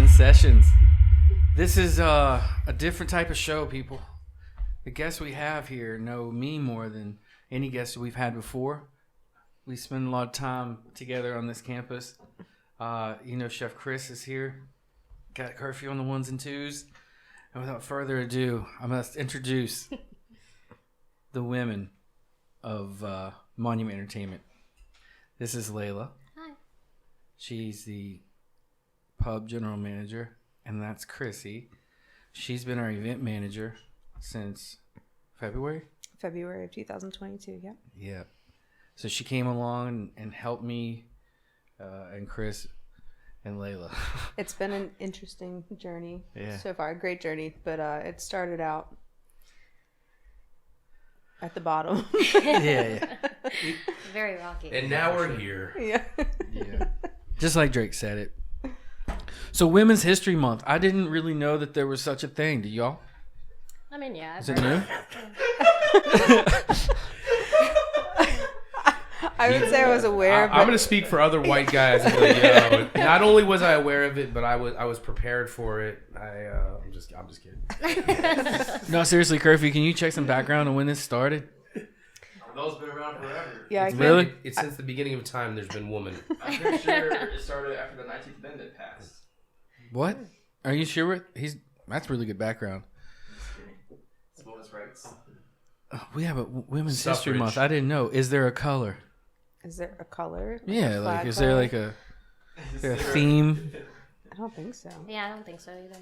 Sessions. This is a different type of show, people. The guests we have here know me more than any guests we've had before. We spend a lot of time together on this campus. Chef Chris is here. Got curfew on the ones and twos. And without further ado, I must introduce the women of Monument Entertainment. This is Leila. Hi. She's the pub general manager, and that's Chryssi. She's been our event manager since February of 2022. Yeah. Yeah. So she came along and helped me and Chris and Leila. It's been an interesting journey so far. A great journey, but it started out at the bottom. yeah. Very rocky. And now we're here. Yeah. Just like Drake said it. So Women's History Month. I didn't really know that there was such a thing. Do y'all? I mean, yeah. Is it new? I would say I was aware. I'm going to speak for other white guys. And be like, not only was I aware of it, but I was prepared for it. I'm just kidding. No, seriously, Curfew, can you check some background on when this started? Those been around forever. Yeah, Really? It's since the beginning of time. There's been women. I'm pretty sure it started after the 19th Amendment passed. What? Are you sure? That's really good background. It's women's rights. We have a Women's History Suffrage. Month. I didn't know. Is there a color? Is there a color? Yeah, A like flag is there color? like a theme? I don't think so. Yeah, I don't think so either.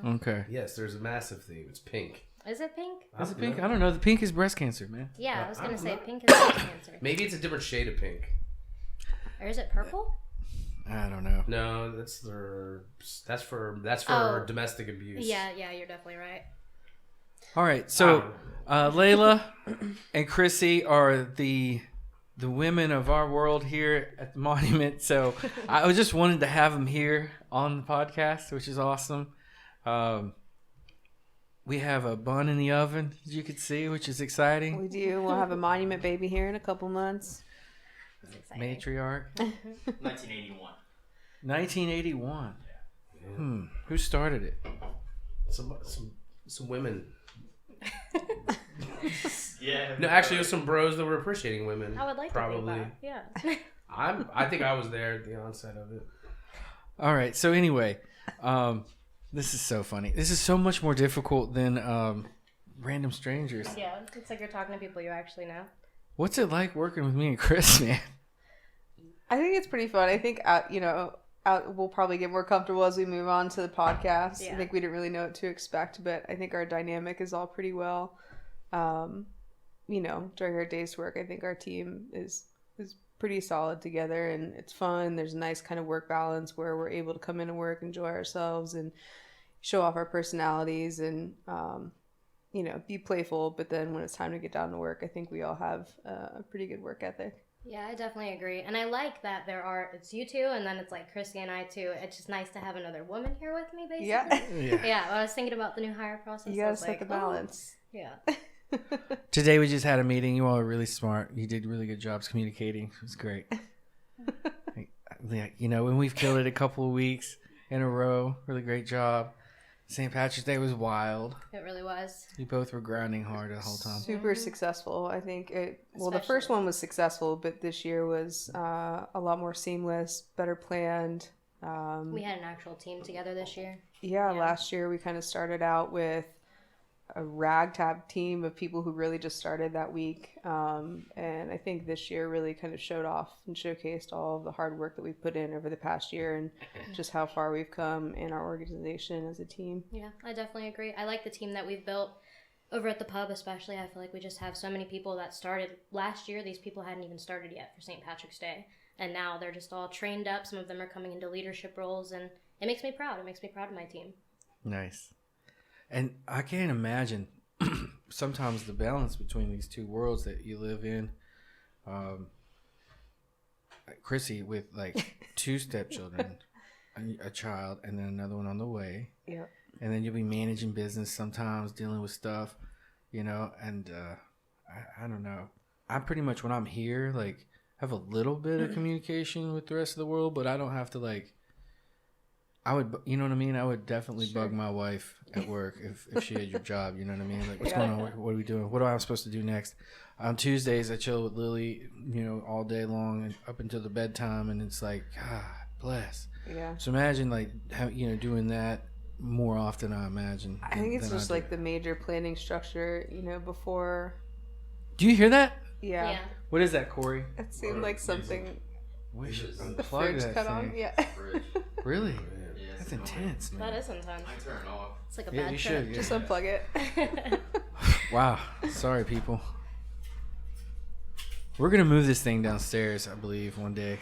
No. Okay. Yes, there's a massive theme. It's pink. Is it pink? Is it pink? I don't know. The pink is breast cancer, man. Yeah, I was going to say don't pink is breast cancer. Maybe it's a different shade of pink. Or is it purple? I don't know. No, that's for Oh. domestic abuse. Yeah, you're definitely right. All right. So Leila and Chryssi are the women of our world here at the Monument. So I just wanted to have them here on the podcast, which is awesome. We have a bun in the oven, as you could see, which is exciting. We do. We'll have a monument baby here in a couple months. It's exciting. Matriarch. 1981. 1981. Who started it? Some women. Yeah. No, actually, it was some bros that were appreciating women. I would like probably. to think that. Yeah. I think I was there at the onset of it. All right. So anyway, this is so funny. This is so much more difficult than random strangers. Yeah, it's like you're talking to people you actually know. What's it like working with me and Chris, man? I think it's pretty fun. I think we'll probably get more comfortable as we move on to the podcast. Yeah. I think we didn't really know what to expect, but I think our dynamic is all pretty well. During our day's work, I think our team is pretty solid together, and it's fun. There's a nice kind of work balance where we're able to come in and work, enjoy ourselves, and show off our personalities, and be playful. But then when it's time to get down to work, I think we all have a pretty good work ethic. Yeah, I definitely agree. And I like that it's you two, and then it's like Chryssi and I too. It's just nice to have another woman here with me, basically. Yeah. Yeah, when I was thinking about the new hire process, You I gotta was set like, the balance. Oh, yeah. Today we just had a meeting. You all are really smart. You did really good jobs communicating. It was great. When we've killed it a couple of weeks in a row, really great job. St. Patrick's Day was wild. It really was. We both were grinding hard the whole time. Super successful. I think the Especially- first one was successful, but this year was a lot more seamless, better planned. We had an actual team together this year. Yeah, last year we kind of started out with a ragtag team of people who really just started that week. And I think this year really kind of showed off and showcased all of the hard work that we've put in over the past year and just how far we've come in our organization as a team. Yeah, I definitely agree. I like the team that we've built over at the pub, especially. I feel like we just have so many people that started last year. These people hadn't even started yet for St. Patrick's Day. And now they're just all trained up. Some of them are coming into leadership roles, and it makes me proud. It makes me proud of my team. Nice. And I can't imagine sometimes the balance between these two worlds that you live in. Chryssi with like 2 stepchildren, a child, and then another one on the way. Yep. And then you'll be managing business sometimes, dealing with stuff, and I don't know. I pretty much, when I'm here, like, have a little bit of communication with the rest of the world, but I don't have to, like, I would, you know what I mean? I would definitely bug my wife at work if she had your job. You know what I mean? Like, what's going on? What are we doing? What am I supposed to do next? On Tuesdays, I chill with Lily, all day long and up until the bedtime, and it's like, God bless. Yeah. So imagine like doing that more often. I imagine. I think it's just like the major planning structure. Before. Do you hear that? Yeah. What is that, Corey? It seemed like something. We should The unplug fridge that cut thing. on. Yeah. Fridge. Really? Yeah, That's intense, man. That is intense. I turn it off. It's like a Yeah, bad you trip. should. Yeah. Just unplug it. Wow. Sorry, people. We're gonna move this thing downstairs, I believe, one day.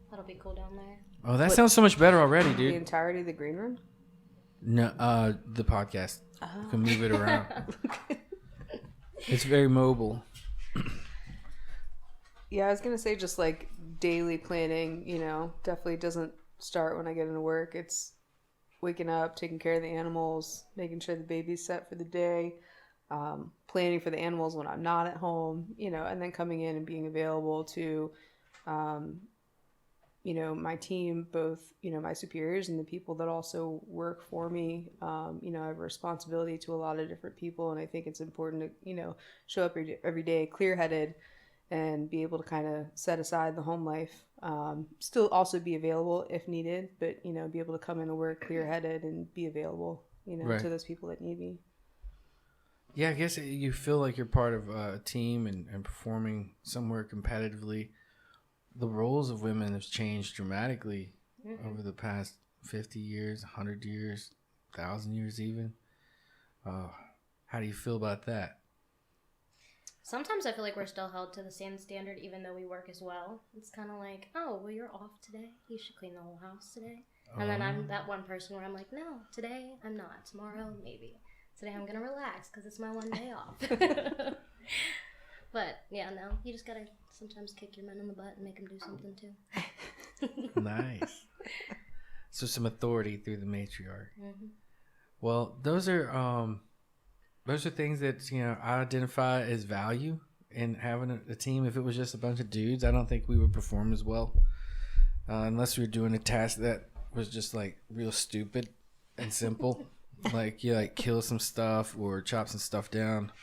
That'll be cool down there. Oh, that sounds so much better already, The dude. entirety of the green room. No, the podcast. You can move it around. It's very mobile. Yeah, I was gonna say just like daily planning. Definitely doesn't start when I get into work. It's waking up, taking care of the animals, making sure the baby's set for the day, planning for the animals when I'm not at home, and then coming in and being available to, my team, both, my superiors and the people that also work for me. I have a responsibility to a lot of different people, and I think it's important to, show up every day clear-headed and be able to kind of set aside the home life, still also be available if needed, but, be able to come into work clear-headed and be available, Right. to those people that need me. Yeah, I guess you feel like you're part of a team and performing somewhere competitively. The roles of women have changed dramatically over the past 50 years, 100 years, 1,000 years even. How do you feel about that? Sometimes I feel like we're still held to the same standard even though we work as well. It's kind of like, oh, well, you're off today. You should clean the whole house today. And then I'm that one person where I'm like, no, today I'm not. Tomorrow, maybe. Today I'm going to relax because it's my one day off. But, yeah, no, you just got to sometimes kick your men in the butt and make them do something too. Nice. So some authority through the matriarch. Well, those are things that I identify as value in having a team. If it was just a bunch of dudes, I don't think we would perform as well, unless we were doing a task that was just like real stupid and simple, like kill some stuff or chop some stuff down.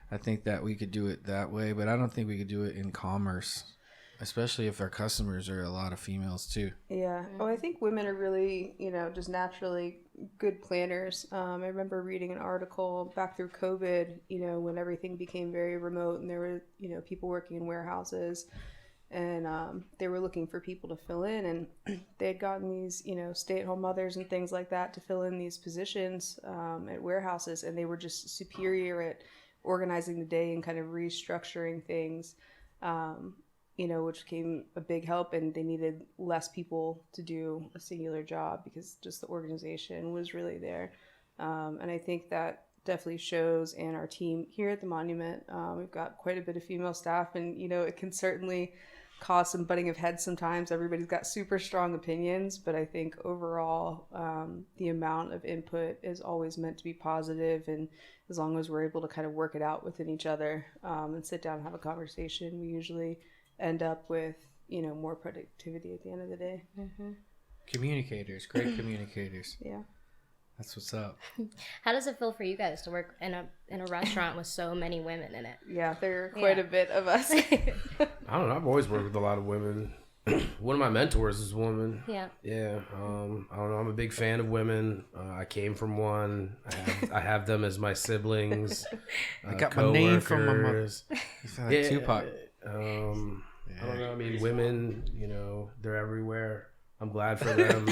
I think that we could do it that way, but I don't think we could do it in commerce, especially if our customers are a lot of females too. Yeah. Oh, I think women are really, just naturally good planners. I remember reading an article back through COVID, when everything became very remote and there were, people working in warehouses and they were looking for people to fill in, and they had gotten these, stay-at-home mothers and things like that to fill in these positions at warehouses, and they were just superior at organizing the day and kind of restructuring things. Which became a big help, and they needed less people to do a singular job because just the organization was really there. And I think that definitely shows in our team here at the Monument. We've got quite a bit of female staff, and, it can certainly cause some butting of heads sometimes. Everybody's got super strong opinions, but I think overall, the amount of input is always meant to be positive, and as long as we're able to kind of work it out within each other and sit down and have a conversation, we usually end up with more productivity at the end of the day. Communicators, great communicators. Yeah, that's what's up. How does it feel for you guys to work in a restaurant with so many women in it? Yeah, there are quite a bit of us. I don't know. I've always worked with a lot of women. One of my mentors is a woman. Yeah. Yeah. I don't know. I'm a big fan of women. I came from one. I have them as my siblings. I got my name from my mother. coworkers. You sound like Tupac. I don't know. I mean, women, they're everywhere. I'm glad for them.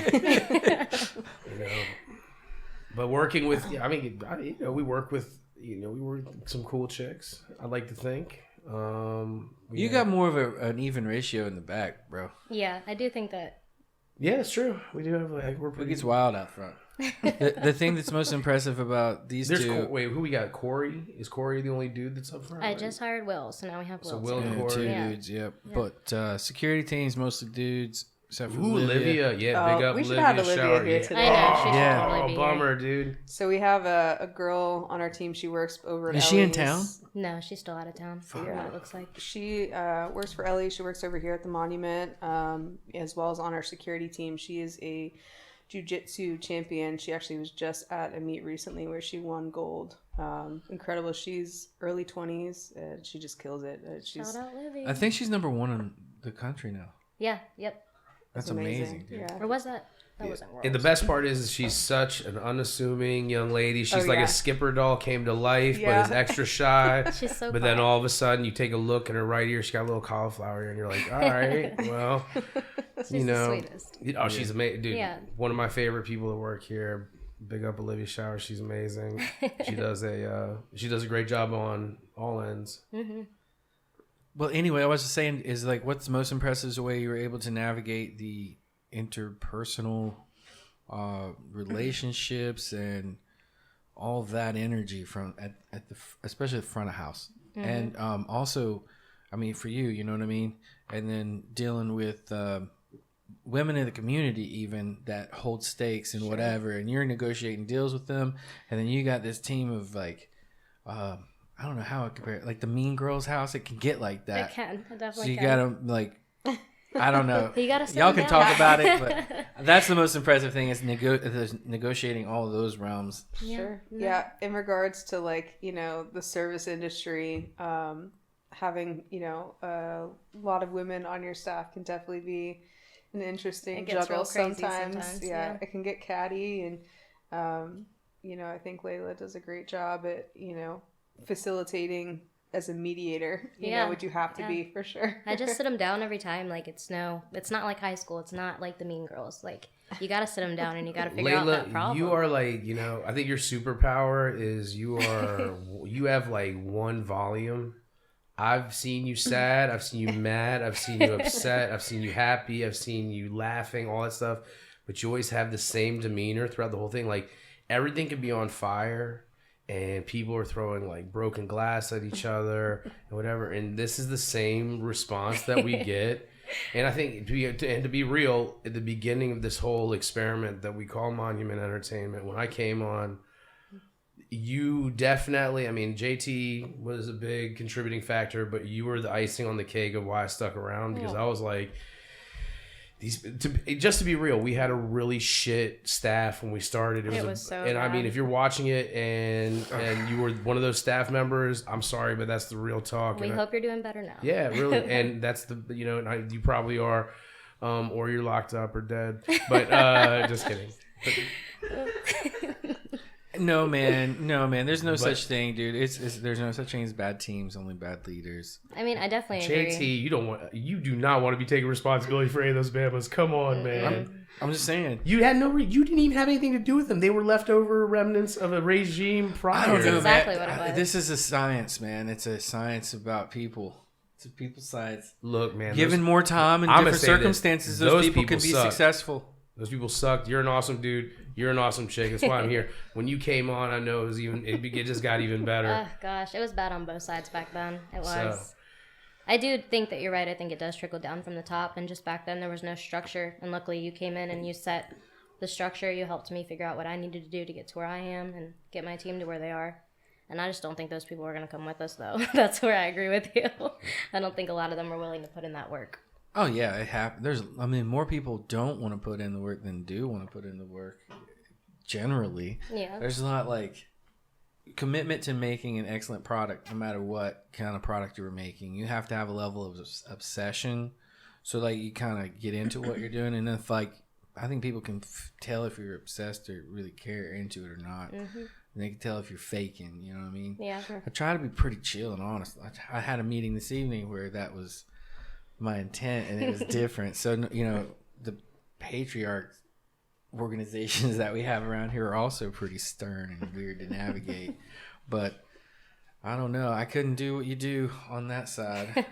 But working with, we work with, we work with some cool chicks. I like to think. You got more of an even ratio in the back, bro. Yeah, I do think that. Yeah, it's true. We do have we're It pretty. gets wild out front. The thing that's most impressive about these two. Wait, who we got? Corey? Is Corey the only dude that's up front? I just hired Will, so now we have Will. So Will and Yeah, Corey. two Yeah. dudes, yep. But security team's mostly dudes, except for Ooh, Olivia. Yeah, big up we should Olivia. have Olivia Shower. here Yeah. today. I know, she should Yeah. totally Oh, be bummer, dude. So we have a girl on our team. She works over at Is she in Ellie's. town? here. No, she's still out of town. From what it looks like. She works for Ellie. She works over here at the Monument, as well as on our security team. She is a jiu-jitsu champion. She actually was just at a meet recently where she won gold. Incredible. She's early 20s and she just kills it. Shout out Livy. I think she's number 1 in the country now. Yeah. Yep. That's amazing, dude. Yeah. Or was that? That wasn't Worlds. And the best part is she's such an unassuming young lady. She's like a Skipper doll came to life, but is extra shy. She's so But then all of a sudden you take a look in her right ear, she got a little cauliflower ear, and you're like, all right, well, She's you know. the sweetest. Oh, she's amazing. Dude, Yeah. one of my favorite people to work here. Big up Olivia Shower. She's amazing. She does a great job on all ends. Mm-hmm. Well, anyway, I was just saying is like, what's the most impressive is the way you were able to navigate the interpersonal relationships and all that energy from at the especially the front of house, and also, I mean, for you, you know what I mean, and then dealing with women in the community even that hold stakes and whatever, and you're negotiating deals with them, and then you got this team of like, I don't know how it compare, like the Mean Girls house, it can get like that. It can. It definitely So you can. gotta like, I don't know. You gotta sit Y'all them can down. talk about it, but that's the most impressive thing is negotiating all of those realms. Sure. Yeah. In regards to like, you know, the service industry, having, you know, a lot of women on your staff can definitely be an interesting It gets juggle real crazy sometimes. Yeah, yeah. it can get catty, and you know, I think Leila does a great job at, you know, facilitating as a mediator. You know, would you have to be for sure. I just sit them down every time. Like it's not like high school. It's not like the Mean Girls. Like you got to sit them down and you got to figure out that problem. You are like, you know, I think your superpower is you have like one volume. I've seen you sad. I've seen you mad. I've seen you upset. I've seen you happy. I've seen you laughing, all that stuff. But you always have the same demeanor throughout the whole thing. Like everything could be on fire and people are throwing like broken glass at each other and whatever. And this is the same response that we get. And I think to be real, at the beginning of this whole experiment that we call Monument Entertainment, when I came on, you definitely, I mean, JT was a big contributing factor, but you were the icing on the cake of why I stuck around, because I was like, just to be real, we had a really shit staff when we started. It was so and bad. I mean, if you're watching it and you were one of those staff members, I'm sorry, but that's the real talk. We hope you're doing better now. Yeah, really. And that's the, you know, and you probably are, or you're locked up or dead, but just kidding. No man. There's no such thing, dude. There's no such thing as bad teams, only bad leaders. I mean, I definitely JT, agree. you do not want to be taking responsibility for any of those Bamas. Come on, man. I'm just saying. You had you didn't even have anything to do with them. They were leftover remnants of a regime prior. I don't know, exactly man. what it was. This is a science, man. It's a science about people. It's a people science. Look, man. Given more time and different circumstances, those people can be successful. Those people sucked. You're an awesome dude. You're an awesome chick. That's why I'm here. When you came on, I know it just got even better. Gosh, it was bad on both sides back then. It was. So. I do think that you're right. I think it does trickle down from the top. And just back then, there was no structure. And luckily, you came in and you set the structure. You helped me figure out what I needed to do to get to where I am and get my team to where they are. And I just don't think those people are going to come with us, though. That's where I agree with you. I don't think a lot of them are willing to put in that work. Oh yeah, it happens. More people don't want to put in the work than do want to put in the work. Generally, yeah. There's not like commitment to making an excellent product, no matter what kind of product you're making. You have to have a level of obsession, so like you kind of get into what you're doing, and if like I think people can tell if you're obsessed or really care into it or not. Mm-hmm. And they can tell if you're faking. You know what I mean? Yeah. Sure. I try to be pretty chill and honest. I had a meeting this evening where that was my intent, and it was different. So, you know, the patriarch organizations that we have around here are also pretty stern and weird to navigate. But I don't know. I couldn't do what you do on that side.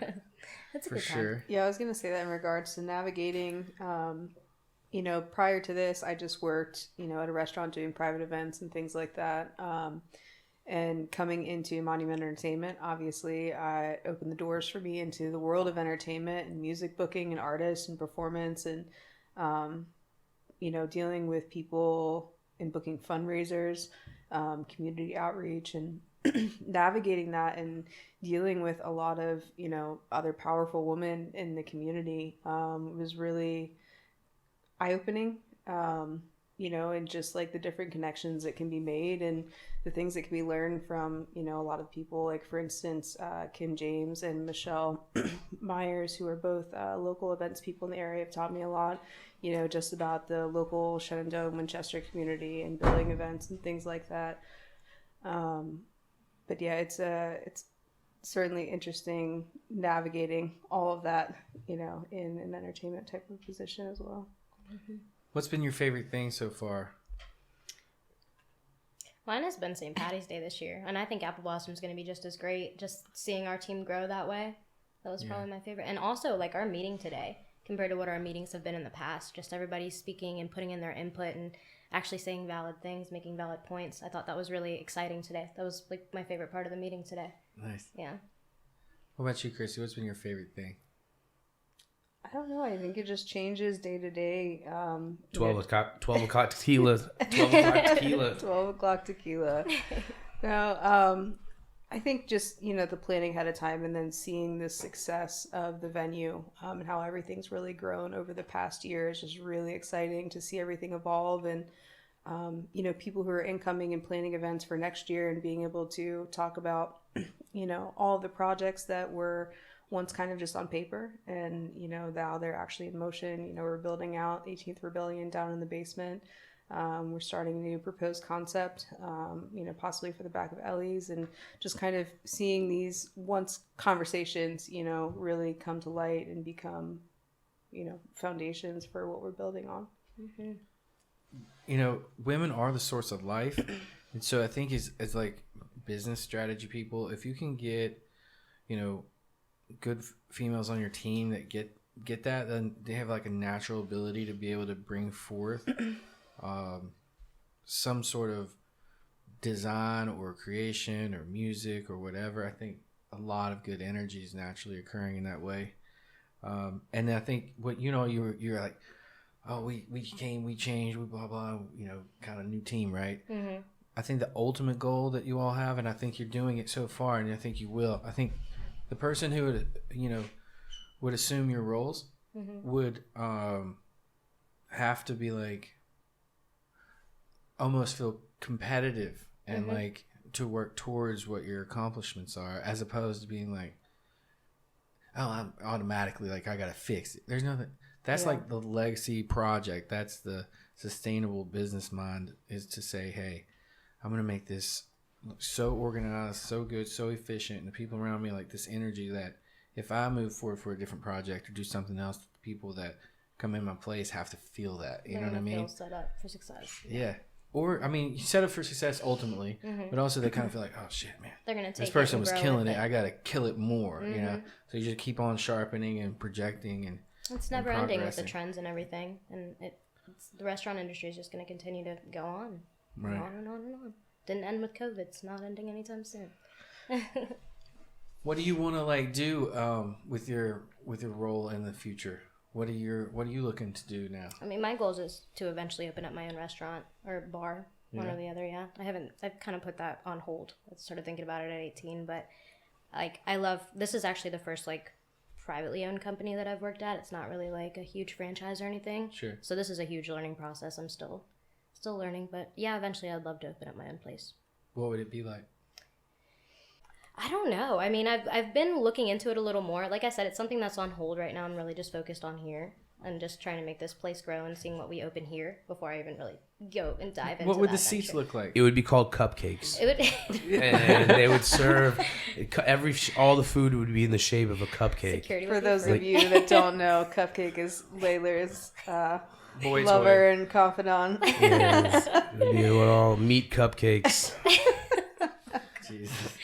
That's for sure. Yeah, I was going to say that in regards to navigating. You know, prior to this, I just worked, you know, at a restaurant doing private events and things like that. And coming into Monument Entertainment, obviously, it opened the doors for me into the world of entertainment and music booking and artists and performance and, you know, dealing with people and booking fundraisers, community outreach and navigating that and dealing with a lot of, you know, other powerful women in the community was really eye-opening. you know, and just like the different connections that can be made and the things that can be learned from, you know, a lot of people, like for instance, Kim James and Michelle Myers, who are both local events people in the area, have taught me a lot, you know, just about the local Shenandoah, Winchester community and building events and things like that. But yeah, it's certainly interesting navigating all of that, you know, in an entertainment type of position as well. What's been your favorite thing so far? Mine has been St. Patty's Day this year, and I think Apple Blossom is going to be just as great. Just seeing our team grow that way, that was probably my favorite. And also, like, our meeting today, compared to what our meetings have been in the past, just everybody speaking and putting in their input and actually saying valid things, making valid points. I thought that was really exciting today. That was, like, my favorite part of the meeting today. Nice. Yeah. What about you, Chryssi? What's been your favorite thing? I don't know. I think it just changes day to day. 12 o'clock tequila. 12 o'clock tequila. 12 o'clock tequila. No, I think just, you know, the planning ahead of time and then seeing the success of the venue and how everything's really grown over the past year is just really exciting to see everything evolve. And, you know, people who are incoming and planning events for next year and being able to talk about, you know, all the projects that were once kind of just on paper and, you know, now they're actually in motion. You know, we're building out 18th Rebellion down in the basement. We're starting a new proposed concept, you know, possibly for the back of Ellie's, and just kind of seeing these once conversations, you know, really come to light and become, you know, foundations for what we're building on. Mm-hmm. You know, women are the source of life. And so I think as like business strategy people, if you can get, you know, good females on your team that get that, then they have like a natural ability to be able to bring forth some sort of design or creation or music or whatever. I think a lot of good energy is naturally occurring in that way. And I think what, you know, you're like, oh, we changed, we blah, blah, you know, kind of new team, right? Mm-hmm. I think the ultimate goal that you all have, and I think you're doing it so far, and I think you will. I think the person who would, you know, would assume your roles would have to be like almost feel competitive and like to work towards what your accomplishments are, as opposed to being like, oh, I'm automatically like, I gotta fix it. There's nothing. That's like the legacy project. That's the sustainable business mind, is to say, hey, I'm gonna make this look so organized, so good, so efficient, and the people around me like this energy that if I move forward for a different project or do something else, the people that come in my place have to feel that. You know what I mean? Feel set up for success. Yeah. Or, I mean, you set up for success ultimately, but also they kind of feel like, oh shit, man, they're gonna take this person it was and grow killing with it. I gotta kill it more. You know, so you just keep on sharpening and projecting and it's never ending with the progressing. trends and everything, and the restaurant industry is just going to continue to go on, Right. on and on and on. Didn't end with COVID. It's not ending anytime soon. What do you want to like do with your role in the future? What are you looking to do now? I mean, my goal is to eventually open up my own restaurant or bar, one or the other. Yeah, I've kind of put that on hold. I started thinking about it at 18, but like this is actually the first like privately owned company that I've worked at. It's not really like a huge franchise or anything. Sure. So this is a huge learning process. I'm still learning, but yeah, eventually I'd love to open up my own place. What would it be like? I don't know. I mean, I've been looking into it a little more. Like I said, it's something that's on hold right now. I'm really just focused on here and just trying to make this place grow and seeing what we open here before I even really go and dive into What would that the seats venture. look like? It would be called cupcakes. It would And they would serve all the food would be in the shape of a cupcake. security For would be those free. of you that don't know, Cupcake is Layla's Boy lover and confidant. Yes. It'd be all meat cupcakes. Jesus.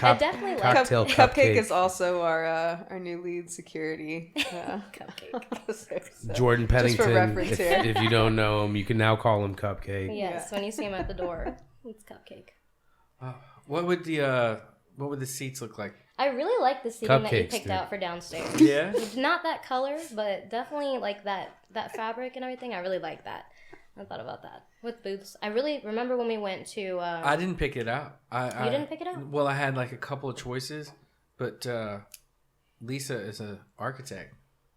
I definitely like cocktail Cupcake is also our new lead security. cupcake. So, Jordan just for Pennington. reference here. If you don't know him, you can now call him Cupcake. Yes, when you see him at the door, it's cupcake. What would the seats look like? I really like the seating that you Cupcakes, picked dude. out for downstairs. Yeah. Not that color, but definitely like that fabric and everything. I really like that. I thought about that with booths. I really remember when we went to. I didn't pick it out. You didn't pick it out? Well, I had like a couple of choices, but Lisa is an architect,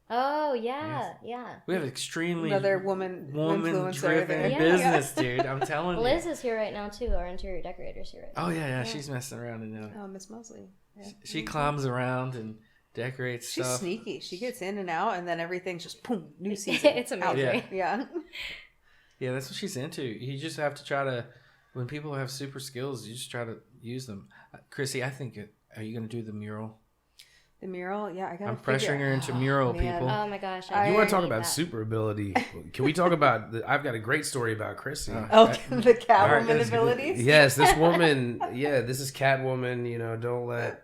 Oh yeah, yeah. We have extremely Another woman-driven driven Yeah. business, dude. I'm telling you. Liz is here right now too. Our interior decorator's here right now. Oh yeah. She's messing around and Oh, Miss Mosley. Yeah. she climbs around and decorates She's stuff. sneaky. She gets in and out, and then everything's just boom, new season. It's out. amazing. Yeah. Yeah, that's what she's into. You just have to try to. When people have super skills, you just try to use them. Chryssi, I think. Are you going to do the mural? The mural, yeah, I gotta. I'm pressuring her into mural, man. people. Oh my gosh. You want to talk need about that. super ability? Can we talk about? I've got a great story about Chryssi. Oh, the All right, Catwoman that's good. abilities. Yes, this woman. Yeah, this is Catwoman. You know, don't let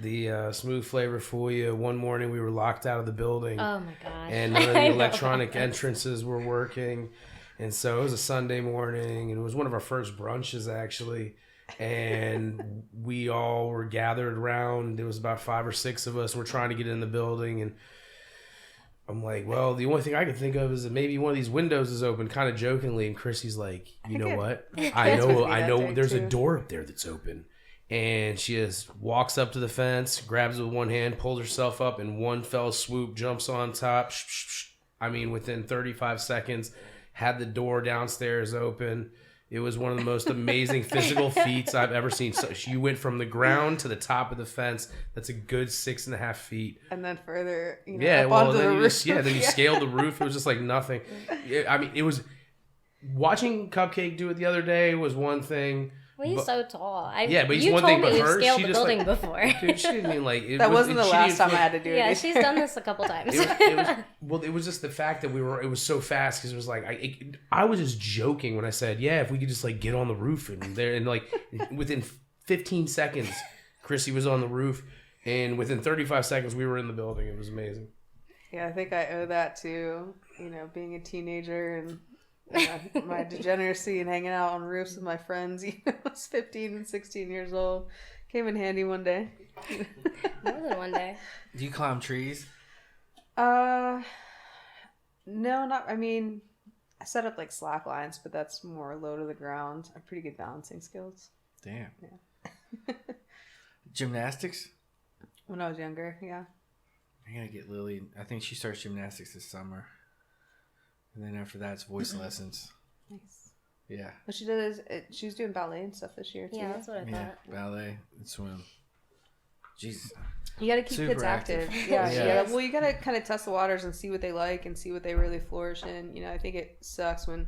the smooth flavor fool you. One morning we were locked out of the building, Oh my gosh. and none of I the know electronic about this. entrances were working. And so it was a Sunday morning, and it was one of our first brunches actually. And we all were gathered around. There was about 5 or 6 of us. We're trying to get in the building, and I'm like, well, the only thing I could think of is that maybe one of these windows is open, kind of jokingly. And Chrissy's like, you know what? I know. There's a door up there that's open. And she just walks up to the fence, grabs it with one hand, pulls herself up, and one fell swoop, jumps on top. I mean, within 35 seconds, had the door downstairs open. It was one of the most amazing physical feats I've ever seen. So you went from the ground to the top of the fence. That's a good 6.5 feet. And then further, Yeah, up well, onto then the you roof. just, then you scaled the roof. It was just like nothing. I mean, it was watching Cupcake do it the other day was one thing. Well, he's But- so tall. Yeah, but he's you one told thing, me but we've her, scaled she the just, building like- before. Dude, she didn't mean like That wasn't the she last didn't time I feel- had to do it. Yeah, either. she's done this a couple times. It was just the fact that it was so fast because it was like I was just joking when I said, yeah, if we could just like get on the roof and like within 15 seconds Chryssi was on the roof, and within 35 seconds we were in the building. It was amazing. Yeah, I think I owe that to, being a teenager and my degeneracy and hanging out on roofs with my friends. I was 15 and 16 years old. Came in handy one day. More than one day. Do you climb trees? No, I set up like slack lines, but that's more low to the ground. I have pretty good balancing skills. Damn. Yeah. Gymnastics? When I was younger, yeah. I gotta get Lily. I think she starts gymnastics this summer. And then after that, it's voice lessons. Nice. Yeah. What she did is she was doing ballet and stuff this year too. Yeah, that's what I Yeah. thought. Ballet and swim. Jesus. You got to keep Super kids active. active. Yeah, Yeah. Well, you got to kind of test the waters and see what they like and see what they really flourish in. I think it sucks when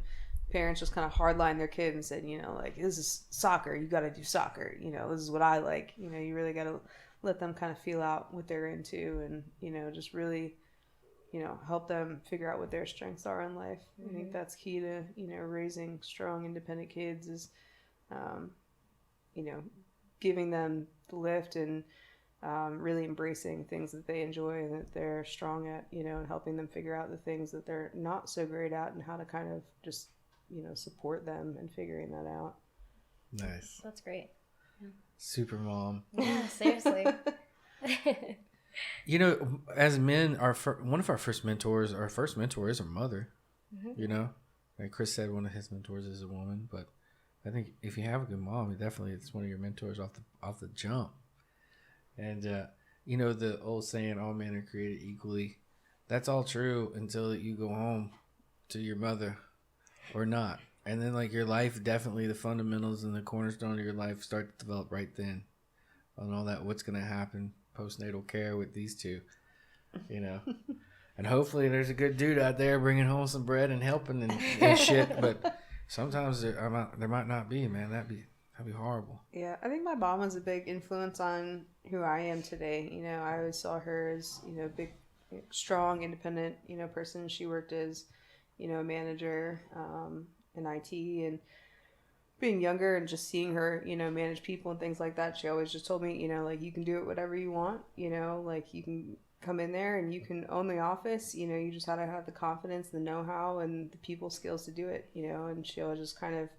parents just kind of hardline their kid and said, like, this is soccer. You got to do soccer. This is what I like. You really got to let them kind of feel out what they're into and, just really, help them figure out what their strengths are in life. I think that's key to, raising strong, independent kids is, giving them the lift and, really embracing things that they enjoy and that they're strong at, and helping them figure out the things that they're not so great at and how to kind of just, support them and figuring that out. Nice. That's great. Super mom. Yeah, seriously. As men, one of our first mentors is our mother. Mm-hmm. Like Chris said, one of his mentors is a woman, but I think if you have a good mom, it's one of your mentors off the jump. And the old saying, all men are created equally. That's all true until you go home to your mother or not. And then like your life, definitely the fundamentals and the cornerstone of your life start to develop right then on all that, what's going to happen postnatal care with these two, and hopefully there's a good dude out there bringing home some bread and helping and shit. But sometimes there might not be, man. That'd be horrible. Yeah, I think my mom was a big influence on who I am today. I always saw her as, a big, strong, independent, person. She worked as, a manager in IT, and being younger and just seeing her, manage people and things like that. She always just told me, like, you can do it whatever you want, like you can come in there and you can own the office, you just had to have the confidence, the know-how and the people skills to do it, and she always just kind of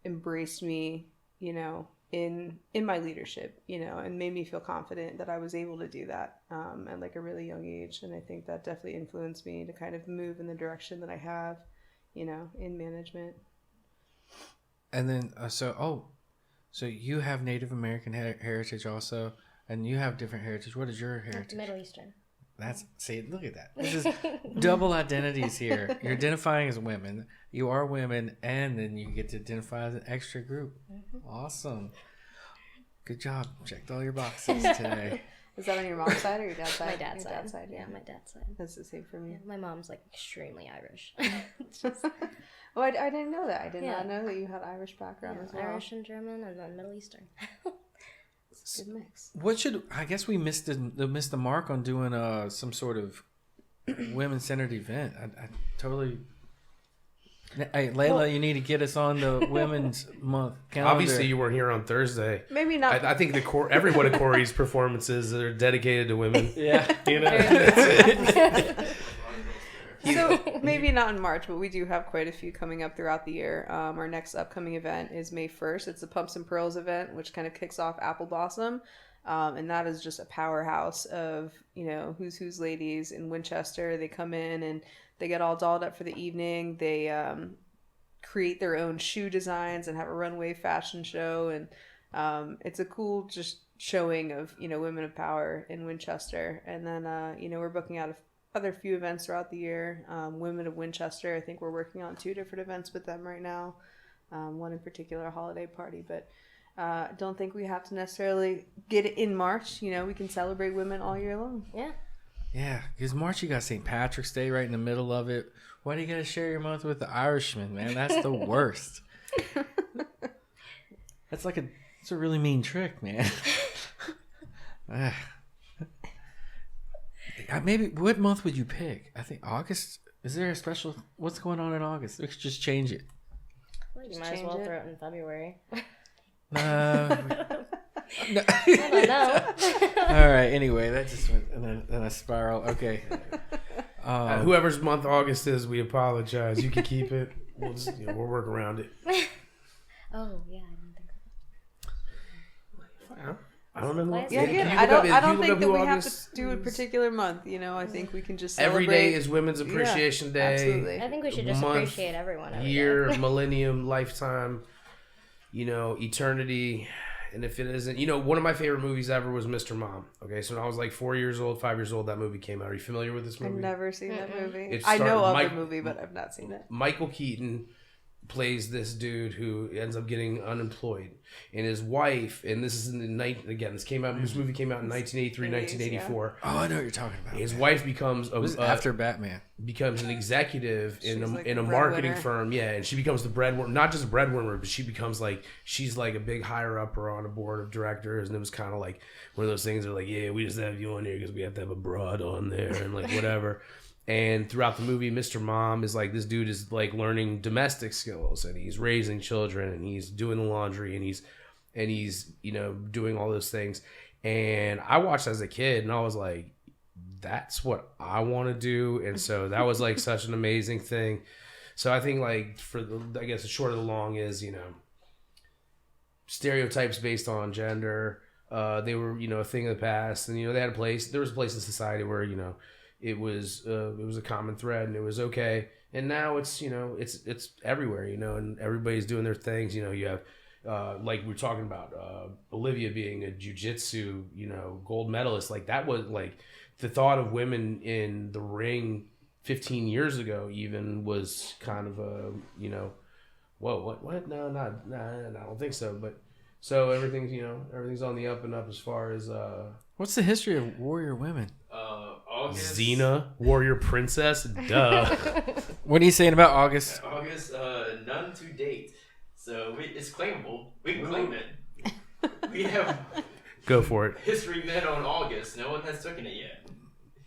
embraced me, in my leadership, and made me feel confident that I was able to do that at like a really young age. And I think that definitely influenced me to kind of move in the direction that I have, in management. And then, so you have Native American heritage also, and you have different heritage. What is your heritage? Middle Eastern. See, look at that. This is double identities here. You're identifying as women. You are women, and then you get to identify as an extra group. Awesome. Good job. Checked all your boxes today. Is that on your mom's side or your dad's side? My dad's Your side. Yeah, my dad's side. That's the same for me. Yeah, my mom's like extremely Irish. Oh, I didn't know that. I did not know that you had Irish background as well. Irish and German, and then Middle Eastern. It's a good mix. I guess we missed the mark on doing some sort of women-centered event. I totally. Hey, Leila, you need to get us on the Women's Month calendar. Obviously, you weren't here on Thursday. Maybe not. I think every one of Corey's performances are dedicated to women. Yeah, You know, that's it. So maybe not in March, but we do have quite a few coming up throughout the year. Our next upcoming event is May 1st. It's the Pumps and Pearls event, which kind of kicks off Apple Blossom. And that is just a powerhouse of, who's ladies in Winchester. They come in and they get all dolled up for the evening. They create their own shoe designs and have a runway fashion show. And it's a cool just showing of, women of power in Winchester. And then, we're booking out other few events throughout the year. Women of Winchester, I think we're working on 2 different events with them right now. One in particular, a holiday party, but don't think we have to necessarily get it in March. We can celebrate women all year long. Yeah. Yeah, because March you got St. Patrick's Day right in the middle of it. Why do you got to share your month with the Irishman, man? That's the worst. It's a really mean trick, man. Maybe what month would you pick? I think August. Is there a special? What's going on in August? We could just change it. You might as well throw it in February. No. I don't know. All right. Anyway, that just went in a spiral. Okay. Whoever's month August is, we apologize. You can keep it. We'll work around it. Oh yeah, I didn't think of that. I don't know. Yeah, Again, I don't think that we have to do a particular month. I think we can just celebrate. Every day is Women's Appreciation Day. Absolutely. I think we should just Month, appreciate everyone. Every Year, day. millennium, lifetime, eternity. And if it isn't, one of my favorite movies ever was Mr. Mom. Okay, so when I was like 4 years old, 5 years old, that movie came out. Are you familiar with this movie? I've never seen that movie. It I know started- of the movie, but I've not seen it. Michael Keaton plays this dude who ends up getting unemployed, and his wife, and this is in the night again. This movie came out in 1983, 1984. Oh, I know what you're talking about. His wife becomes after Batman. Becomes an executive in like a the marketing breadwinner. firm, and she becomes the breadwinner, not just a breadwinner, but she becomes she's like a big higher upper on a board of directors, and it was kind of like one of those things. They're like, yeah, we just have you on here because we have to have a broad on there, and whatever. And throughout the movie, Mr. Mom is this dude is learning domestic skills, and he's raising children, and he's doing the laundry, and he's doing all those things. And I watched as a kid, and I was like, that's what I want to do. And so that was such an amazing thing. So I think I guess the short of the long is, stereotypes based on gender. They were, a thing of the past, and, they had a place. There was a place in society where, it was a common thread, and it was okay. And now it's it's everywhere, and everybody's doing their things. You have we're talking about Olivia being a jiu-jitsu gold medalist. That was the thought of women in the ring 15 years ago even was kind of a whoa, what no, I don't think so. But so everything's on the up and up as far as What's the history of warrior women? August. Xena, warrior princess, duh. What are you saying about August? August, none to date. So it's claimable. We can claim it. We have Go for it. history men on August. No one has taken it yet.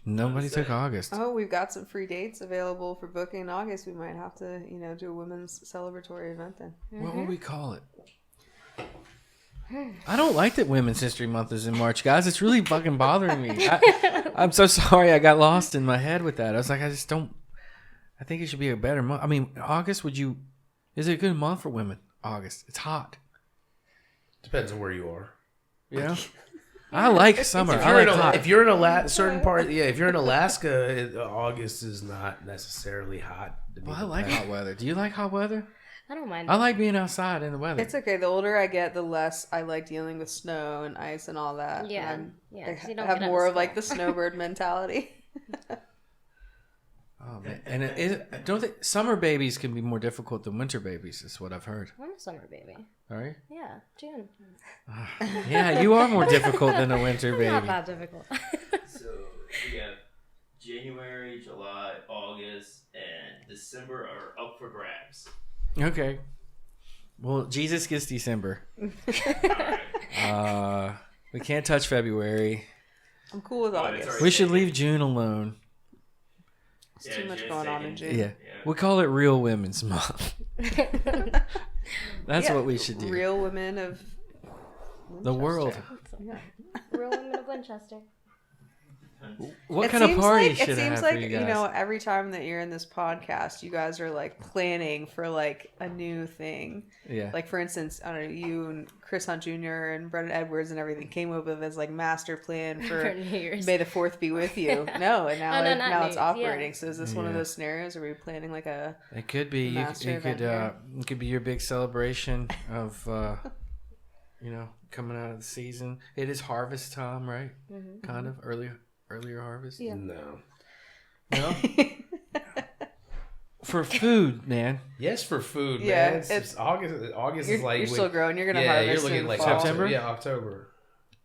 Nobody took August. Oh, we've got some free dates available for booking in August. We might have to, do a women's celebratory event then. What would we call it? I don't like that Women's History Month is in March, guys. It's really fucking bothering me. I'm so sorry I got lost in my head with that. I was like, I think it should be a better month. I mean, August, is it a good month for women? August. It's hot. Depends on where you are. Yeah. I like summer. If you're in a certain part, if you're in Alaska, August is not necessarily hot. Well, I like hot weather. Do you like hot weather? I don't mind. I like being outside in the weather. It's okay. The older I get, the less I like dealing with snow and ice and all that. Yeah. And Yeah, 'cause you I don't have get more out of of the snowbird mentality. Oh man, and don't think summer babies can be more difficult than winter babies? Is what I've heard. I'm a summer baby. All right. Yeah, June. Yeah, you are more difficult than a winter I'm not baby. that difficult. So we have January, July, August, and December are up for grabs. Okay. Well, Jesus gets December. Alright. We can't touch February. I'm cool with Oh, it's August. already- We should leave June alone. It's too much going on in June. Yeah. We call it Real Women's Month. That's Yeah, what we should do. Real women of The world. Yeah. Real women of Winchester. What It kind of seems party like, should it I seems have like for you guys? know, every time that you're in this podcast, you guys are like planning for like a new thing. Yeah. Like for instance, I don't know, you and Chris Hunt Jr. and Brendan Edwards and everything came up with this like master plan For for New Year's. May the 4th be with you. No, and now Oh, no, it, not now New it's Year's, operating. yeah. So is this one of Yeah. those scenarios? Are we planning like a It could be. Master You could. event It could be your big celebration of, coming out of the season. It is harvest time, right? Mm-hmm. Kind of earlier harvest. Yeah. No. No. For food, man. Yes, for food, Yeah, man. It's August. August you're, is like you're still growing. You're gonna yeah, harvest you're looking in at like fall. September? Yeah, October.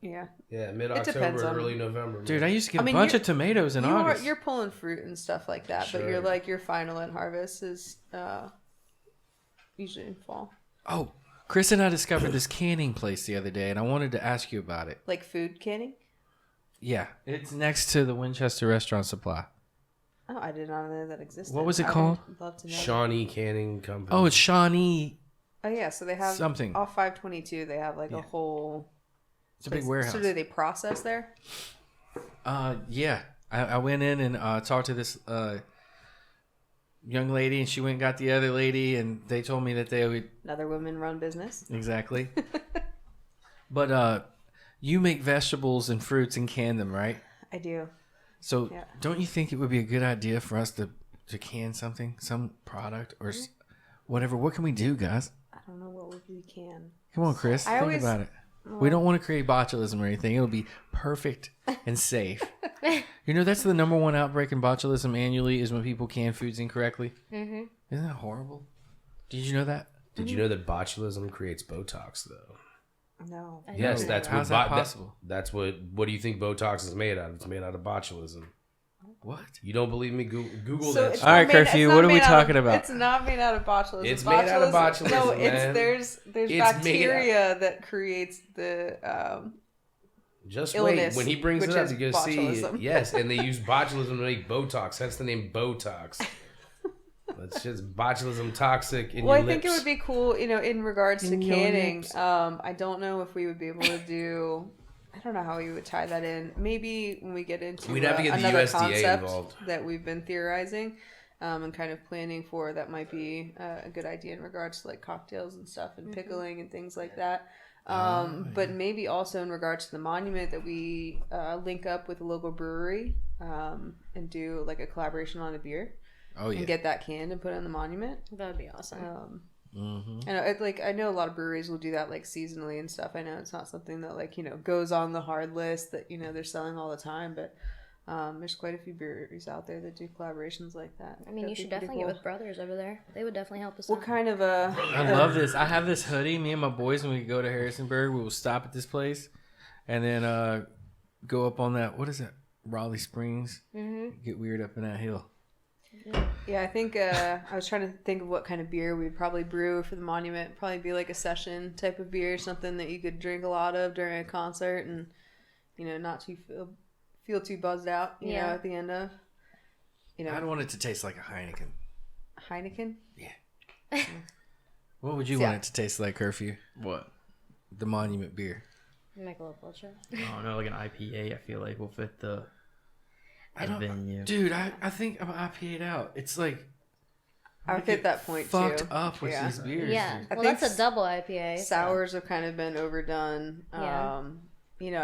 Yeah, Yeah, mid depends October, on- early November. man. Dude, I used to get I mean, a bunch you're- of tomatoes in August. you're pulling fruit and stuff like that, but Sure. you're like your final end harvest is usually in fall. Oh, Chris and I discovered this canning place the other day, and I wanted to ask you about it. Like food canning. Yeah, it's next to the Winchester Restaurant Supply. Oh, I did not know that existed. What was it I would called? Love to know. Shawnee Canning Company. Oh, it's Shawnee. Oh yeah, so they have Something. off 522. They have like a whole. It's a big warehouse. So do they process there? Yeah. I went in and talked to this young lady, and she went and got the other lady, and they told me that they would Another women-run business. exactly. But you make vegetables and fruits and can them, right? I do. So Yeah. don't you think it would be a good idea for us to can something, some product or whatever? What can we do, guys? I don't know what we can. Come on, Chris. I Think always- about it. We don't want to create botulism or anything. It'll be perfect and safe. You know, that's the number one outbreak in botulism annually is when people can foods incorrectly. Mm-hmm. Isn't that horrible? Did you know that? Did you know that botulism creates Botox though? No. I Yes, didn't that's know How's what that possible? that's what do you think Botox is made out of? It's made out of botulism. What? You don't believe me? Google So that. it's shit. All right, not made- Curfew, it's not what are we made out talking of- about? It's not made out of botulism. It's made out of botulism, No, it's man. there's It's made bacteria that creates the Just illness, wait. When he brings which it up, is you're gonna see. botulism. Yes, and they use botulism to make Botox. Hence the name Botox. It's just botulism toxic in Well, your I think it lips. would be cool, in regards to In your canning. lips. I don't know if we would be able to do. I don't know how we would tie that in. Maybe when we get into We'd have to get the another USDA concept involved. that we've been theorizing and kind of planning for, that might be a good idea in regards to like cocktails and stuff and pickling and things like that. But maybe also in regards to the monument, that we link up with a local brewery and do like a collaboration on a beer. Oh, yeah. And get that canned and put it on the monument. That would be awesome. And I know a lot of breweries will do that like seasonally and stuff. I know it's not something that like goes on the hard list that they're selling all the time, but there's quite a few breweries out there that do collaborations like that. I mean, you should definitely get with Brothers over there. They would definitely help us What out. kind of I love this. I have this hoodie. Me and my boys, when we go to Harrisonburg, we will stop at this place and then go up on that. What is that? Raleigh Springs. Mm-hmm. Get weird up in that hill. Yeah, I think I was trying to think of what kind of beer we'd probably brew for the monument. Probably be like a session type of beer, something that you could drink a lot of during a concert and not too feel too buzzed out. Yeah. At the end of I'd want it to taste like a Heineken. Heineken. What would you Yeah. want it to taste like, Curfew? What? The monument beer. Michelob Ultra. I don't know, like an IPA. I feel like will fit the venue. Dude, I think I'm IPA'd out. It's like I would hit that point fucked too. up with Yeah. these beers. Yeah. dude. I Well, think that's a double IPA. so- Sours have kind of been overdone. Yeah.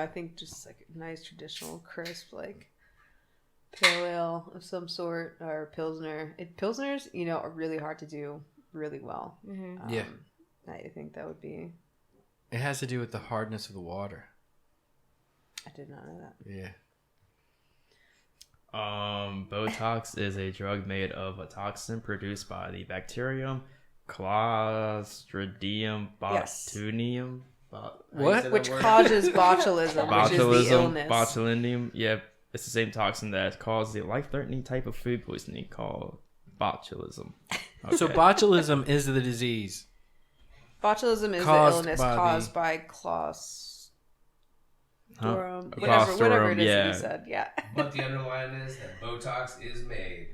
I think just like a nice traditional crisp, like pale ale of some sort or Pilsner. Pilsners, are really hard to do really well. Mhm. Yeah. I think that would be. It has to do with the hardness of the water. I did not know that. Yeah. Botox is a drug made of a toxin produced by the bacterium Clostridium Yes. botulinum. What? Which causes botulism, which is the illness. Botulinum. Yeah, it's the same toxin that causes the life-threatening type of food poisoning called botulism. Okay. So botulism is the disease. Botulism is Caused the illness by caused by Clostridium, whatever Clostridium, it is that yeah. he said. Yeah. But the underline is that Botox is made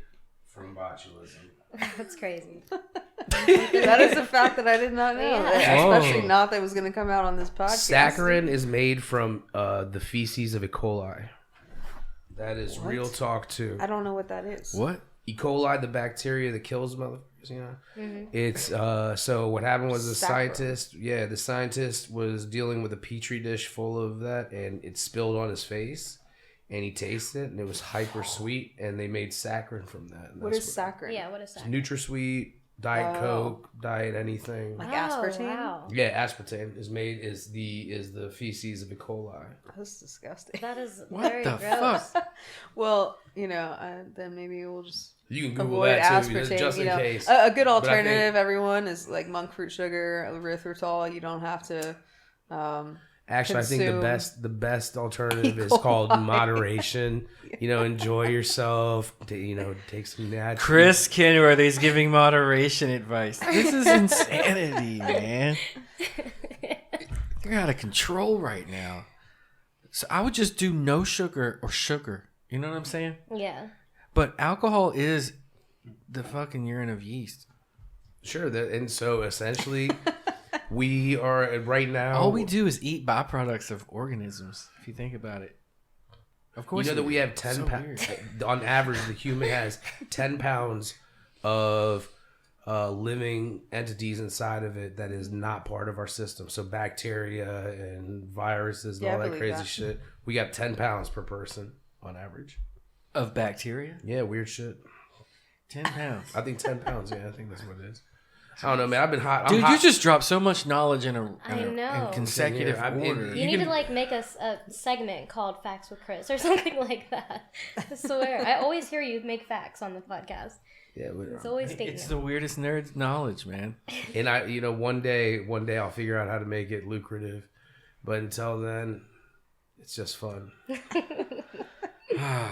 from botulism. That's crazy. That is a fact that I did not know. Yeah. Especially Whoa. not that was going to come out on this podcast. Saccharin is made from the feces of E. coli. That is What? real talk too. I don't know what that is. What? E. coli, the bacteria that kills motherfuckers, you know. It's so what happened was the Saccharin. scientist was dealing with a petri dish full of that, and it spilled on his face, and he tasted it, and it was hyper sweet, and they made saccharin from that. And What that's is saccharin? Yeah, what is that? NutraSweet, Diet Oh. Coke, Diet anything. Like aspartame? Wow. Yeah, aspartame is the feces of E. coli. That's disgusting. That is What very the gross. fuck? Well, then maybe we'll just You can Google avoid that too, aspartame. just in case. A good But I think- alternative, everyone, is like monk fruit sugar, erythritol. You don't have to. Actually, I think consume the best alternative is E. coli. called moderation. You know, enjoy yourself. Take some natural. Chris Kenworthy's giving moderation advice. This is insanity, man. You're out of control right now. So I would just do no sugar or sugar. You know what I'm saying? Yeah. But alcohol is the fucking urine of yeast. Sure, and so essentially, we are right now. All we do is eat byproducts of organisms, if you think about it. Of course. You know that we have It's 10 so pounds. weird. On average, the human has 10 pounds of living entities inside of it that is not part of our system. So bacteria and viruses and Yeah, I all that believe crazy that. shit. We got 10 pounds per person on average. Of bacteria? Yeah, weird shit. 10 pounds. I think 10 pounds. Yeah, I think that's what it is. I don't know, man. I've been hot. Dude, I'm you hot. just dropped so much knowledge in I know. in consecutive Yeah, I mean, order. You You need can- to like make a segment called Facts with Chris or something like that. I swear. I always hear you make facts on the podcast. Yeah, It's always statement. It's the weirdest nerd knowledge, man. and I, one day I'll figure out how to make it lucrative. But until then, it's just fun.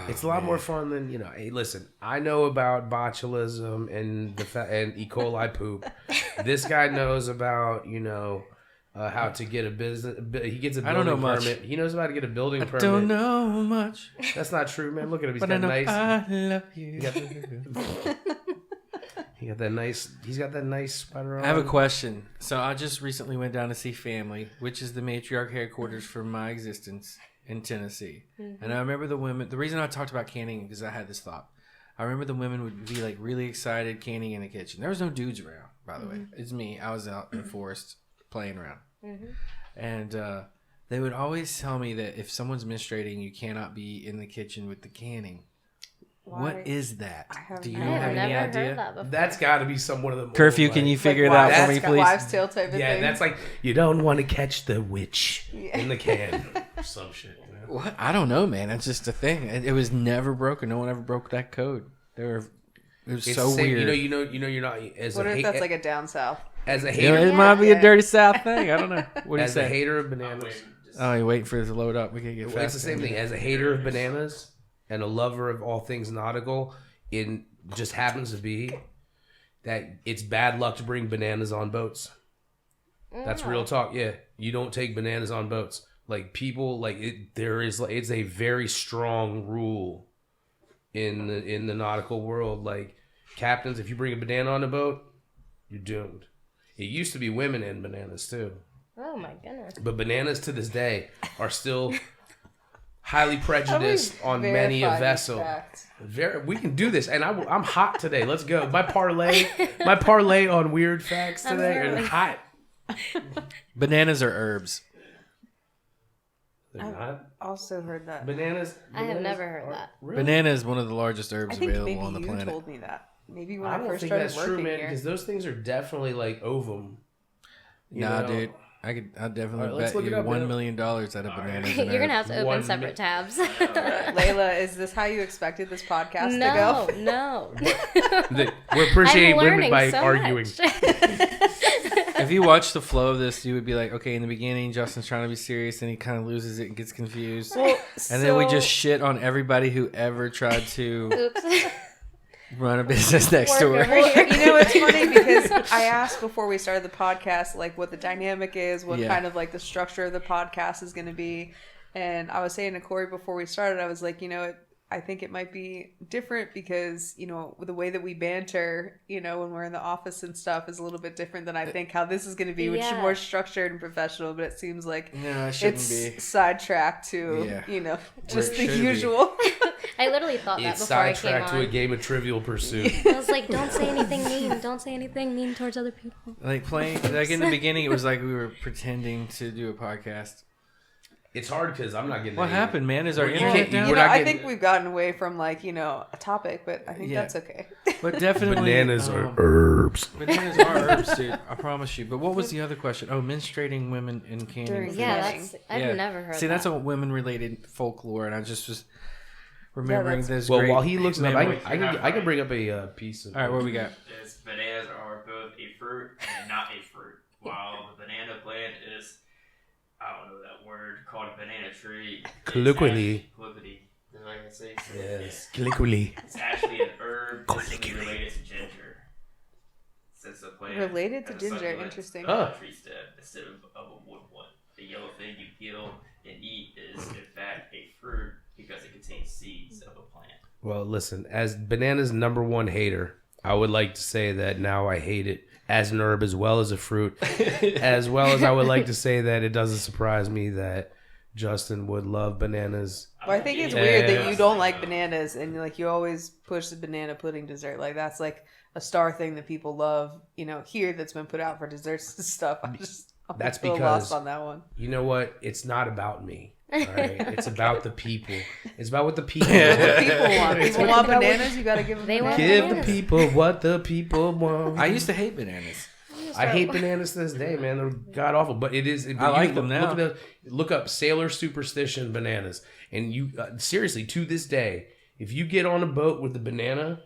It's a lot more fun than Hey, listen, I know about botulism and and E. coli poop. This guy knows about how to get a business. He gets a building I don't know much. permit. He knows how to get a building I permit. don't know much, That's not true, man. Look at him. He's but got I know nice. I love you. He got that nice. He's got that nice sweater on. I have a question. So I just recently went down to see family, which is the matriarch headquarters for my existence in Tennessee. And I remember the women. The reason I talked about canning because I had this thought. I remember the women would be like really excited canning in the kitchen. There was no dudes around, by the way. It's me. I was out in the forest playing around, and they would always tell me that if someone's menstruating, you cannot be in the kitchen with the canning. Why? What is that? Do you I have have any never idea? heard that before. That's got to be one of the Curfew, can you figure it out for me, please? Wives' tale type of Yeah, thing. that's like you don't want to catch the witch in the can. Or some shit. What? I don't know, man. It's just a thing. It was never broken. No one ever broke that code. It was It's so the same- weird. You're not as What a if hate- that's like a down south? as a You hater know, it might be a Yeah. dirty South thing. I don't know. What do you as a say? hater of I'm bananas. waiting. Just, Oh, you're waiting for it to load up. We can get It's fast. the same thing. As a hater of bananas and a lover of all things nautical, it just happens to be that it's bad luck to bring bananas on boats. That's real talk. Yeah, you don't take bananas on boats. Like people, like it. There is, like, it's a very strong rule in the nautical world. Like captains, if you bring a banana on a boat, you're doomed. It used to be women and bananas too. Oh my goodness. But bananas to this day are still highly prejudiced on many a Verify these vessel. facts. We can do this, and I'm hot today. Let's go. My parlay on weird facts I'm today really- are hot. Bananas are herbs. They're not Also heard that. bananas. I have bananas never heard are- that. Really? Banana is one of the largest I herbs think maybe available on the you planet. told me that. Maybe when I I don't first think started that's working true, man. here. Because those things are definitely like ovum. You Nah, know? dude. I'd definitely All right, let's bet look it you up, $1 Bill. million that a banana is You're gonna have to open One separate tabs. Layla, is this how you expected this podcast to no, go? no. We're appreciating I'm women learning by so arguing. much. If you watch the flow of this, you would be like, okay, in the beginning, Justin's trying to be serious, and he kind of loses it and gets confused. Well, And then we just shit on everybody who ever tried to Oops. run a business next Work door. over here. You know, it's funny because I asked before we started the podcast, like what the dynamic is, what Yeah. kind of like the structure of the podcast is going to be. And I was saying to Corey before we started, I was like, you know, I think it might be different because, you know, the way that we banter, you know, when we're in the office and stuff is a little bit different than I think how this is going to be, which is Yeah. more structured and professional. But it seems like No, it shouldn't it's be. sidetracked to, Yeah. you know, Where just it the should be. usual. I literally thought that It's before I came sidetracked to a on. game of Trivial Pursuit. I was like, don't say anything mean. Don't say anything mean towards other people. Like playing, like in the beginning, it was like we were pretending to do a podcast. It's hard because I'm not getting. What any- happened, man? Is our You internet can't- down? we're You know, not I getting- think we've gotten away from like, you know, a topic, but I think Yeah. that's okay. But definitely, Bananas are herbs. Bananas are herbs, dude. I promise you. But what was the other question? Oh, menstruating women in canning. During- food. Yeah, Canning. that's. I've Yeah. never heard. See, that's that. a women-related folklore, and I just was remembering that's- those. Well, great while he looks it up, memories. I can bring up a piece of. All right, what we got? Is bananas are both a fruit and not a fruit, while the banana plant is, I don't know that word, called a banana tree. Colloquially. Colloquially. Is that what I can say? Yes, colloquially. It's actually an herb distantly related to ginger. Since the plant Related to has a ginger, succulent interesting. tree stem instead of a wood one. The yellow thing you peel and eat is in fact a fruit because it contains seeds of a plant. Well, listen, as Banana's number one hater, I would like to say that now I hate it as an herb as well as a fruit, as well as I would like to say that it doesn't surprise me that Justin would love bananas. Well, I think it's Yeah. weird that you don't like bananas and like you always push the banana pudding dessert. Like that's like a star thing that people love, you know, here that's been put out for desserts and stuff. I'm That's a little because- lost on that one. You know what? It's not about me. All right, it's about the people. It's about what the people. What want. people want. People want bananas, you gotta give them They want bananas. Give the Bananas. people what the people want. I used to hate bananas. I hate bananas to this day, man. They're god awful, but it is. I like them now. Look up Sailor Superstition bananas, and you seriously to this day, if you get on a boat with a banana,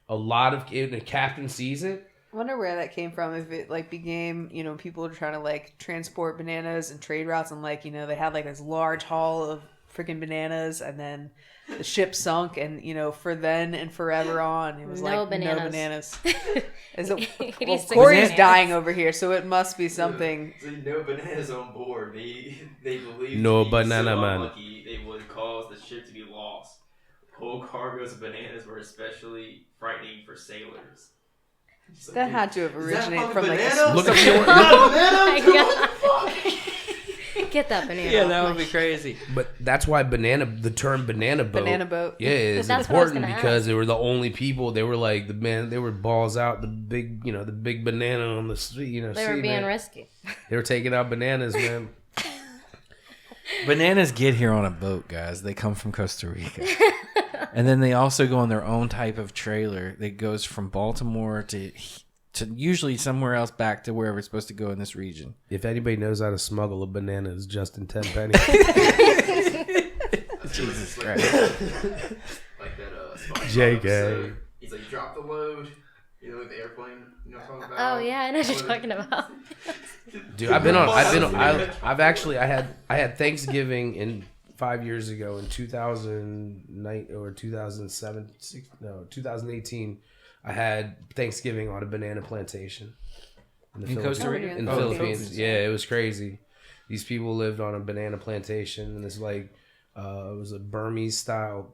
a lot of the captain sees it. I wonder where that came from. If it like became, you know, people were trying to like transport bananas and trade routes, and like, you know, they had like this large haul of freaking bananas, and then the ship sunk, and you know, for then and forever on, it was No like bananas. no bananas. Is it, well, 86 Corey's bananas. dying over here, so it must be something. So no bananas on board. They believe No to be banana so man. unlucky they would cause the ship to be lost. Whole cargoes of bananas were especially frightening for sailors. So That had to have is that originated fucking from like banana? a Look up Is your- that Oh banana? my God. Get that banana. Yeah, off that my would be crazy. But that's why the term banana boat. banana boat. Yeah, is That's what I was important gonna because ask. they were the only people. They were like they were balls out, the big, you know, the big banana on the street. You know, They were sea, being man. risky. They were taking out bananas, man. Bananas get here on a boat, guys. They come from Costa Rica. And then they also go on their own type of trailer that goes from Baltimore to usually somewhere else back to wherever it's supposed to go in this region. If anybody knows how to smuggle a banana, it's Justin Tenpenny. Jesus Christ. Like that SpongeBob JK. episode. He's like, drop the load. You know, the airplane. You know what I'm talking about? Oh yeah, I know what you're talking about. Dude, I had Thanksgiving in 5 years ago in 2009 or 2018. I had Thanksgiving on a banana plantation In Philippines. Costa Rica? In the Oh, Philippines. Philippines. Yeah, it was crazy. These people lived on a banana plantation, and it's like it was a Burmese style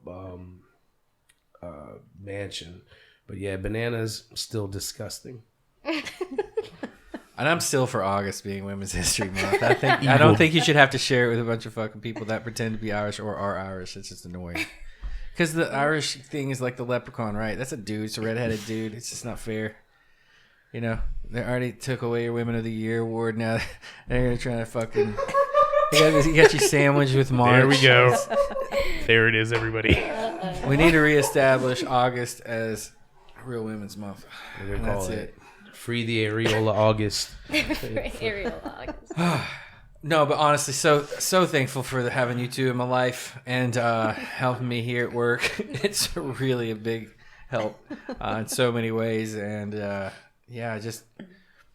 mansion. But yeah, bananas still disgusting. And I'm still for August being Women's History Month. I don't think you should have to share it with a bunch of fucking people that pretend to be Irish or are Irish. It's just annoying. Because the Irish thing is like the leprechaun, right? That's a dude. It's a redheaded dude. It's just not fair. You know, they already took away your Women of the Year award. Now they're trying to fucking. You got you sandwiched with March. There we go. There it is, everybody. We need to reestablish August as Real Women's Month. We're And gonna that's call it. Free the areola August. Ariel August. No, but honestly, so thankful for having you two in my life and helping me here at work. It's really a big help in so many ways, and just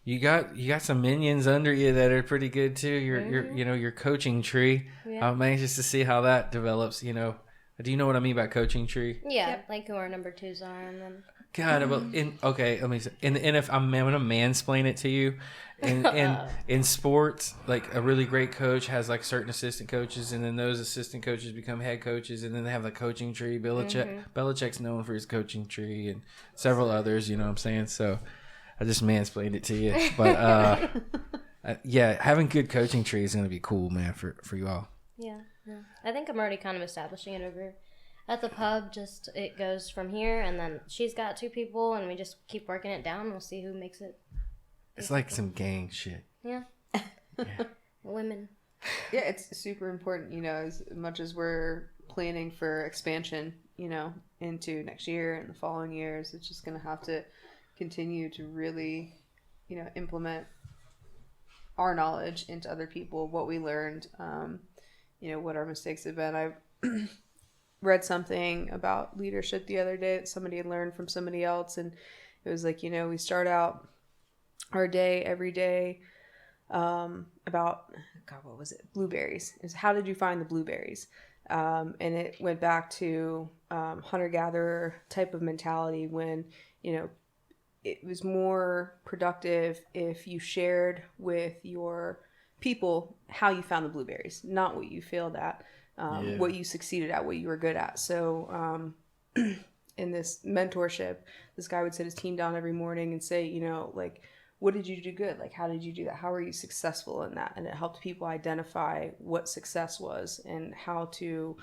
you got some minions under you that are pretty good too. Your coaching tree. Yeah. I'm anxious to see how that develops. Do you know what I mean by coaching tree? Yeah, like who our number 2s are, and then God, let me say, if I'm gonna mansplain it to you, in sports, like a really great coach has like certain assistant coaches, and then those assistant coaches become head coaches, and then they have the coaching tree. Belichick's known for his coaching tree, and several others. You know what I'm saying? So I just mansplained it to you, but having good coaching tree is gonna be cool, man, for you all. yeah. I think I'm already kind of establishing it over at the pub. Just it goes from here, and then she's got 2 people, and we just keep working it down. We'll see who makes it. It's like some gang shit. Yeah. Women. Yeah, it's super important, as much as we're planning for expansion, into next year and the following years. It's just going to have to continue to really, implement our knowledge into other people, what we learned, what our mistakes have been. I read something about leadership the other day that somebody had learned from somebody else, and it was like, we start out our day every day about what was it, blueberries. Is how did you find the blueberries? And it went back to hunter-gatherer type of mentality when it was more productive if you shared with your people how you found the blueberries, not what you failed at, what you succeeded at, what you were good at. So in this mentorship, this guy would sit his team down every morning and say, what did you do good? Like, how did you do that? How were you successful in that? And it helped people identify what success was and how to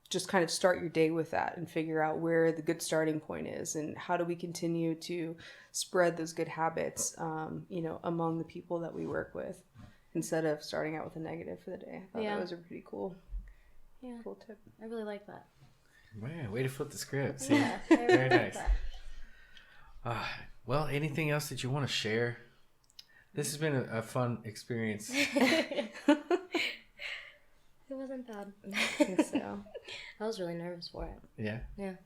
just kind of start your day with that and figure out where the good starting point is and how do we continue to spread those good habits, among the people that we work with instead of starting out with a negative for the day. I thought that was a pretty cool tip. I really like that. Man, way to flip the script. See? Yeah, I really Very like nice. that. Well, anything else that you want to share? This has been a fun experience. It wasn't bad. I think so. I was really nervous for it. Yeah? Yeah.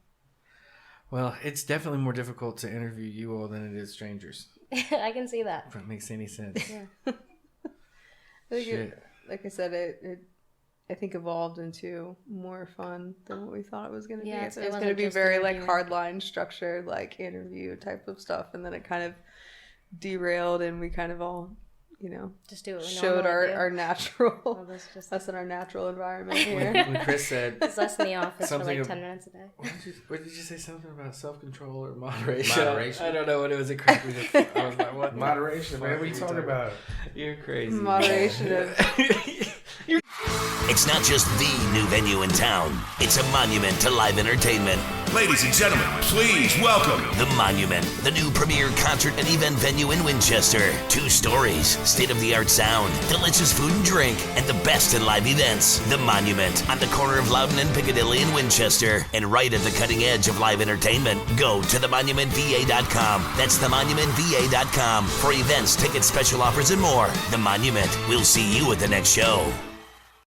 Well, it's definitely more difficult to interview you all than it is strangers. I can see that. If that makes any sense. Yeah. I think like I said, it I think evolved into more fun than what we thought it was going to be. Yeah, It was it going to wasn't be just very like interviewing. hardline structured, like interview type of stuff, and then it kind of derailed, and we kind of all, Just do what we showed normally do. our natural Well, that's just us in our natural environment here. When Chris said, it's less in the office for Something like ab- 10 minutes a day. what did you say? Something about self-control or moderation? Moderation. I don't know what it was. It cracked me. I was like, what? Moderation, man. What What are you talking about? You're crazy. Moderation of It's not just the new venue in town. It's a monument to live entertainment. Ladies and gentlemen, please welcome The Monument, the new premier concert and event venue in Winchester. 2 stories, state-of-the-art sound, delicious food and drink, and the best in live events. The Monument, on the corner of Loudon and Piccadilly in Winchester, and right at the cutting edge of live entertainment. Go to themonumentva.com. That's themonumentva.com for events, tickets, special offers, and more. The Monument. We'll see you at the next show.